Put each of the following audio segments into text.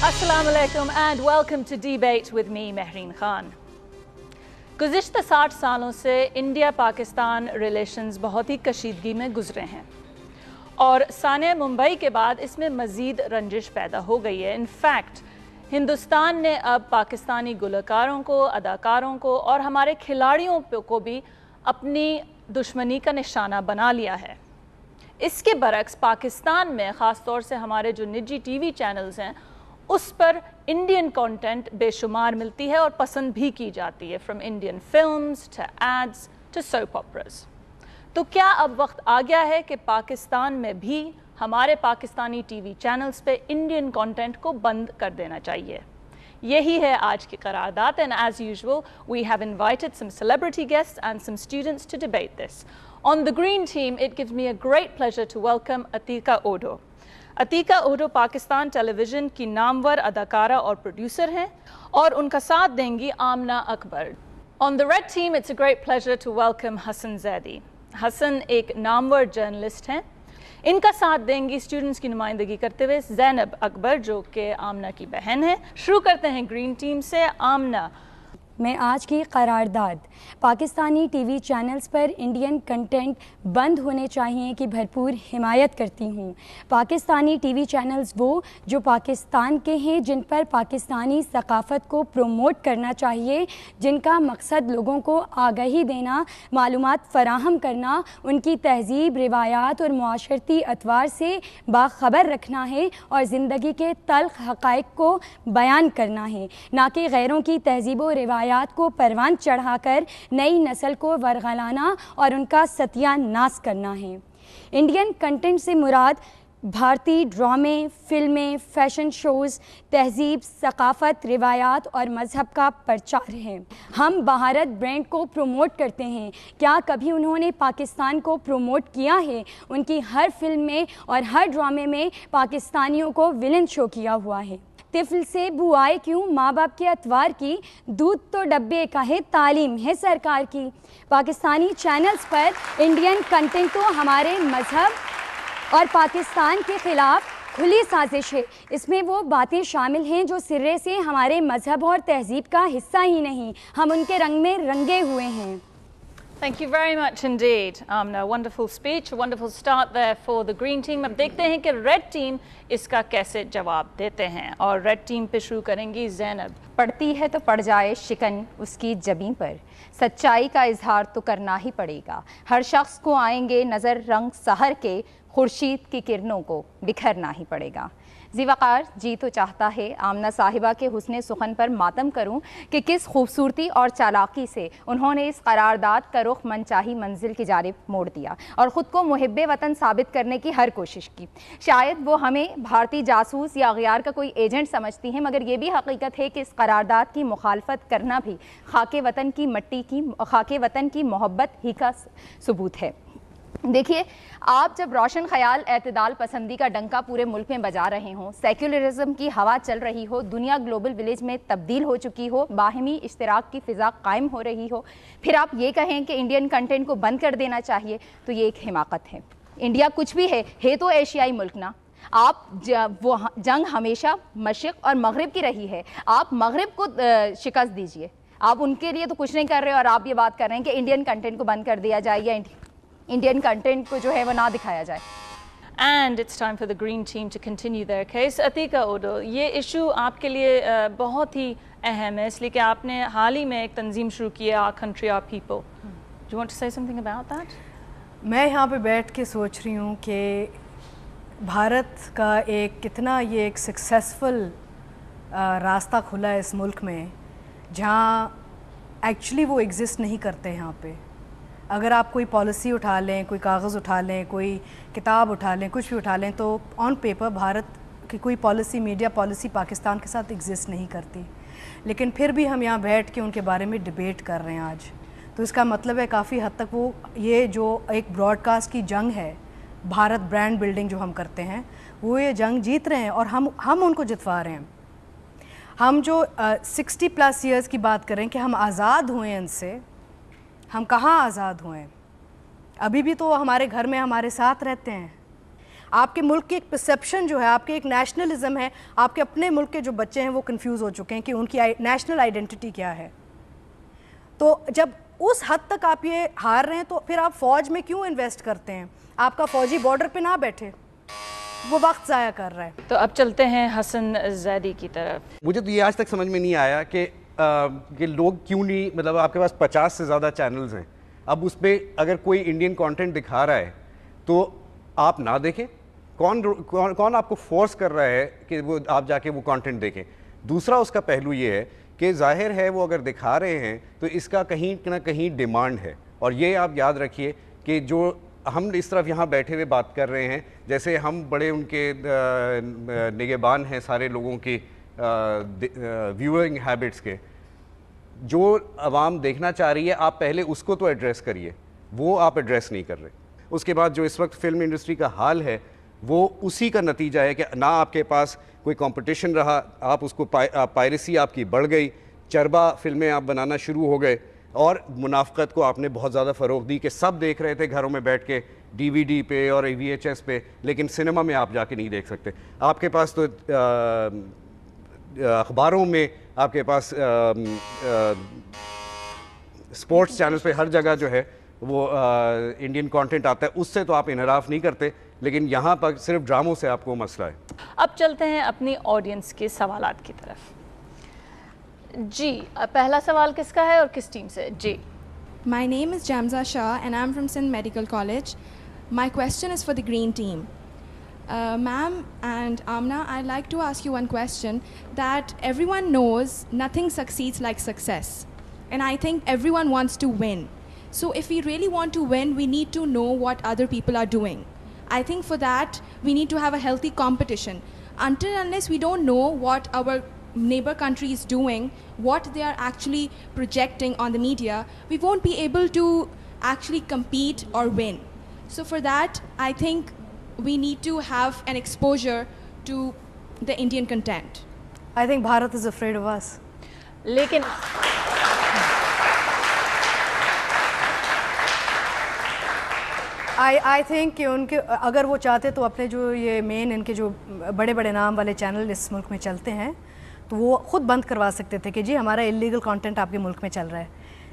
Assalamu alaikum and welcome to Debate with me, Mehreen Khan. गुज़िश्ता 60 सालों से India Pakistan relations बहुत ही कशीदगी में गुजरे हैं और साने मुंबई के बाद इसमें मज़ीद रंजिश पैदा हो गई है। इनफैक्ट हिंदुस्तान ने अब पाकिस्तानी गुलकारों को, अदाकारों को और हमारे खिलाड़ियों को भी अपनी दुश्मनी का निशाना बना लिया है। इसके बरक्स पाकिस्तान में ख़ास तौर से हमारे जो निजी टीवी चैनल्स हैं उस पर इंडियन कंटेंट बेशुमार मिलती है और पसंद भी की जाती है, from Indian films to ads to soap operas. तो क्या अब वक्त आ गया है कि पाकिस्तान में भी हमारे पाकिस्तानी टीवी चैनल्स पे इंडियन कंटेंट को बंद कर देना चाहिए? यही है आज की करारदाद and as usual we have invited some celebrity guests and some students to debate this. On the green team, it gives me a great pleasure to welcome Atika Odo. Atika Odo Pakistan television की नामवर अदाकारा और producer हैं और उनका साथ देंगी आमना Akbar. On the red team, it's a great pleasure to welcome Hassan Zaidi. Hasan एक Namvar journalist हैं। इनका साथ देंगी स्टूडेंट्स की नुमाइंदगी करते हुए ज़ैनब अकबर जो कि आमना की बहन है। शुरू करते हैं ग्रीन टीम से। आमना, मैं आज की करारदाद पाकिस्तानी टीवी चैनल्स पर इंडियन कंटेंट बंद होने चाहिए की भरपूर हिमायत करती हूँ। पाकिस्तानी टीवी चैनल्स वो जो पाकिस्तान के हैं, जिन पर पाकिस्तानी सकाफ़त को प्रोमोट करना चाहिए, जिनका मकसद लोगों को आगाही देना, मालूमात फ़राहम करना, उनकी तहज़ीब, रिवायात और मुआशरती अतवार से बाखबर रखना है और ज़िंदगी के तल्ख़ हक़ाइक़ को बयान करना है, ना कि गैरों की तहज़ीब व रिवायात को परवान चढ़ाकर नई नस्ल को वरगलाना और उनका सत्यानाश करना है। इंडियन कंटेंट से मुराद भारतीय ड्रामे, फिल्में, फैशन शोज़, तहज़ीब, सकाफ़त, रिवायात और मज़हब का प्रचार है। हम भारत ब्रांड को प्रोमोट करते हैं, क्या कभी उन्होंने पाकिस्तान को प्रोमोट किया है? उनकी हर फिल्म में और हर ड्रामे में पाकिस्तानियों को विलन शो किया हुआ है। तिफ़ल से बुआए क्यों, माँ बाप के अतवार की, दूध तो डब्बे का है, तालीम है सरकार की। पाकिस्तानी चैनल्स पर इंडियन कंटेंट तो हमारे मज़हब और पाकिस्तान के ख़िलाफ़ खुली साजिश है। इसमें वो बातें शामिल हैं जो सिरे से हमारे मज़हब और तहज़ीब का हिस्सा ही नहीं, हम उनके रंग में रंगे हुए हैं। Thank you very much indeed, Amna. Wonderful speech, a wonderful start there for the green team. अब देखते हैं कि रेड टीम इसका कैसे जवाब देते हैं और रेड टीम पे शुरू करेंगी ज़ैनब। पड़ती है तो पड़ जाए शिकन उसकी जबीं पर, सच्चाई का इजहार तो करना ही पड़ेगा। हर शख्स को आएंगे नज़र रंग सहर के, खुर्शीद की किरणों को बिखरना ही पड़ेगा। ज़ीवकार जी तो चाहता है आमना साहिबा के हुस्ने सुखन पर मातम करूं कि किस खूबसूरती और चालाकी से उन्होंने इस करारदाद का रुख मनचाही मंजिल की जानिब मोड़ दिया और ख़ुद को मुहिब्बे वतन साबित करने की हर कोशिश की। शायद वो हमें भारतीय जासूस या अगयार का कोई एजेंट समझती हैं, मगर ये भी हकीकत है कि इस करारदाद की मुखालफत करना भी खाके वतन की मट्टी की, खाके वतन की मोहब्बत ही का सबूत है। देखिए, आप जब रोशन ख्याल एतदाल पसंदी का डंका पूरे मुल्क में बजा रहे हों, सेक्युलरिज्म की हवा चल रही हो, दुनिया ग्लोबल विलेज में तब्दील हो चुकी हो, बाहमी इश्तिराक की फ़िज़ा कायम हो रही हो, फिर आप ये कहें कि इंडियन कंटेंट को बंद कर देना चाहिए, तो ये एक हिमाकत है। इंडिया कुछ भी है तो एशियाई मुल्क ना। आप वो जंग हमेशा मशरिक़ और मगरिब की रही है, आप मगरिब को शिकस्त दीजिए। आप उनके लिए तो कुछ नहीं कर रहे और आप ये बात कर रहे हैं कि इंडियन कंटेंट को बंद कर दिया जाए या इंडियन कंटेंट को जो है वो ना दिखाया जाए। And it's time for the green team to continue their case. Atika Odo, ये इशू आपके लिए बहुत ही अहम है इसलिए कि आपने हाल ही में एक तंजीम शुरू की है, Our Country Our People. Do you want to say something about that? मैं यहाँ पे बैठ के सोच रही हूँ कि भारत का एक कितना ये एक सक्सेसफुल रास्ता खुला है इस मुल्क में जहाँ एक्चुअली वो एग्ज़िस्ट नहीं करते यहाँ पे। अगर आप कोई पॉलिसी उठा लें, कोई कागज़ उठा लें, कोई किताब उठा लें, कुछ भी उठा लें, तो ऑन पेपर भारत की कोई पॉलिसी, मीडिया पॉलिसी पाकिस्तान के साथ एग्ज़िस्ट नहीं करती। लेकिन फिर भी हम यहाँ बैठ के उनके बारे में डिबेट कर रहे हैं आज, तो इसका मतलब है काफ़ी हद तक वो ये जो एक ब्रॉडकास्ट की जंग है, भारत ब्रांड बिल्डिंग जो हम करते हैं, वो ये जंग जीत रहे हैं और हम उनको जितवा रहे हैं। हम जो 60+ ईयर्स की बात करें कि हम आज़ाद हुए इनसे, हम कहाँ आज़ाद हुए? अभी भी तो हमारे घर में हमारे साथ रहते हैं। آپ کے ملک کی ایک پرسیپشن جو ہے, آپ کے ایک نیشنلزم ہے, آپ کے اپنے ملک کے جو بچے ہیں وہ کنفیوز ہو چکے ہیں کہ ان کی نیشنل آئیڈینٹی کیا ہے. تو جب اس حد تک آپ یہ ہار رہے ہیں تو پھر آپ فوج میں کیوں انویسٹ کرتے ہیں؟ آپ کا فوجی بارڈر پہ نہ بیٹھے, وہ وقت ضائع کر رہا ہے. تو اب چلتے ہیں حسن زیدی کی طرف. مجھے تو یہ آج تک سمجھ میں نہیں آیا کہ لوگ کیوں نہیں, مطلب آپ کے پاس 50 سے زیادہ چینلز ہیں, اب اس پہ اگر کوئی انڈین کانٹینٹ دکھا رہا ہے تو آپ نہ دیکھیں. کون آپ کو فورس کر رہا ہے کہ وہ آپ جا کے وہ کانٹینٹ دیکھیں؟ دوسرا اس کا پہلو یہ ہے کہ ظاہر ہے وہ اگر دکھا رہے ہیں تو اس کا کہیں نہ کہیں ڈیمانڈ ہے. اور یہ آپ یاد رکھیے کہ جو ہم اس طرف یہاں بیٹھے ہوئے بات کر رہے ہیں, جیسے ہم بڑے ان کے نگہبان ہیں سارے لوگوں کی ویورنگ ہیبٹس کے, جو عوام دیکھنا چاہ رہی ہے آپ پہلے اس کو تو ایڈریس کریے, وہ آپ ایڈریس نہیں کر رہے. اس کے بعد جو اس وقت فلم انڈسٹری کا حال ہے وہ اسی کا نتیجہ ہے کہ نہ آپ کے پاس کوئی کمپٹیشن رہا, آپ اس کو پائریسی آپ کی بڑھ گئی, چربا فلمیں آپ بنانا شروع ہو گئے, اور منافقت کو آپ نے بہت زیادہ فروغ دی کہ سب دیکھ رہے تھے گھروں میں بیٹھ کے ڈی وی ڈی پہ اور وی ایچ ایس پہ, لیکن سنیما میں آپ جا کے نہیں دیکھ سکتے. آپ کے پاس تو اخباروں میں, آپ کے پاس اسپورٹس چینلز پہ ہر جگہ جو ہے وہ انڈین کانٹینٹ آتا ہے, اس سے تو آپ انحراف نہیں کرتے, لیکن یہاں پر صرف ڈراموں سے آپ کو مسئلہ ہے. اب چلتے ہیں اپنی آڈینس کے سوالات کی طرف. جی پہلا سوال کس کا ہے اور کس ٹیم سے؟ جی. My name is Jamza Shah and I'm from Sindh Medical College. My question is for the green team. Ma'am and Amna, I'd like to ask you one question that everyone knows nothing succeeds like success. And I think everyone wants to win. So if we really want to win, we need to know what other people are doing. I think for that, we need to have a healthy competition. Until unless we don't know what our neighbor country is doing, what they are actually projecting on the media, we won't be able to actually compete or win. So for that, I think we need to have an exposure to the Indian content. I think Bharat is afraid of us. لیکن I think کہ ان کے اگر وہ چاہتے تو اپنے جو یہ مین ان کے جو بڑے بڑے نام والے چینل اس ملک میں چلتے ہیں تو وہ خود بند کروا سکتے تھے کہ جی ہمارا اللیگل کانٹینٹ آپ کے ملک میں چل رہا ہے.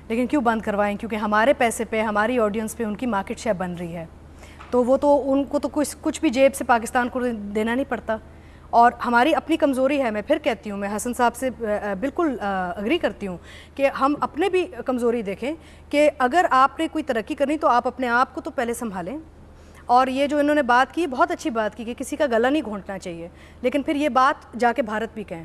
لیکن کیوں بند کروائیں؟ کیونکہ ہمارے پیسے پہ, ہماری آڈینس پہ ان کی مارکیٹ شیئر بن رہی ہے, تو وہ تو ان کو تو کچھ بھی جیب سے پاکستان کو دینا نہیں پڑتا. اور ہماری اپنی کمزوری ہے, میں پھر کہتی ہوں, میں حسن صاحب سے بالکل اگری کرتی ہوں کہ ہم اپنے بھی کمزوری دیکھیں کہ اگر آپ نے کوئی ترقی کرنی تو آپ اپنے آپ کو تو پہلے سنبھالیں. اور یہ جو انہوں نے بات کی, بہت اچھی بات کی کہ کسی کا گلا نہیں گھونٹنا چاہیے, لیکن پھر یہ بات جا کے بھارت بھی کہیں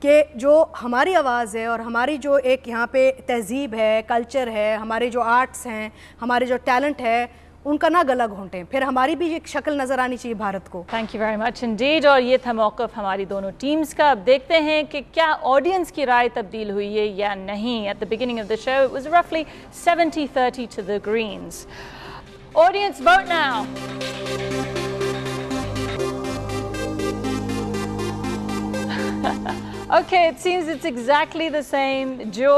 کہ جو ہماری آواز ہے اور ہماری جو ایک یہاں پہ تہذیب ہے, کلچر ہے, ہمارے جو آرٹس ہیں, ہمارے جو ٹیلنٹ ہے, ان کا نہ گلا گھونٹیں, پھر ہماری بھی ایک شکل نظر آنی چاہیے بھارت کو. Thank you very much indeed. اور یہ تھا موقف ہماری دونوں ٹیمز کا. اب دیکھتے ہیں کہ کیا آڈینس کی رائے تبدیل ہوئی ہے یا نہیں. At the beginning of the show it was roughly 70-30 to the Greens. Audience, vote now. Okay, it seems it's exactly the same. جو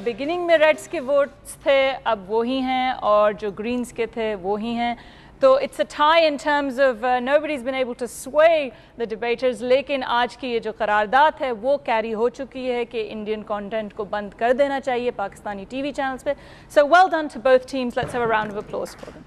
beginning میں ریڈس کے ووٹس تھے اب وہی ہیں, اور جو گرینز کے تھے وہی ہیں. تو it's a tie in terms of nobody's been able to sway the debaters. لیکن آج کی یہ جو قرارداد ہے وہ کیری ہو چکی ہے کہ انڈین کانٹینٹ کو بند کر دینا چاہیے پاکستانی ٹی وی چینلز پہ. So well done to both teams. Let's have a round of applause for them.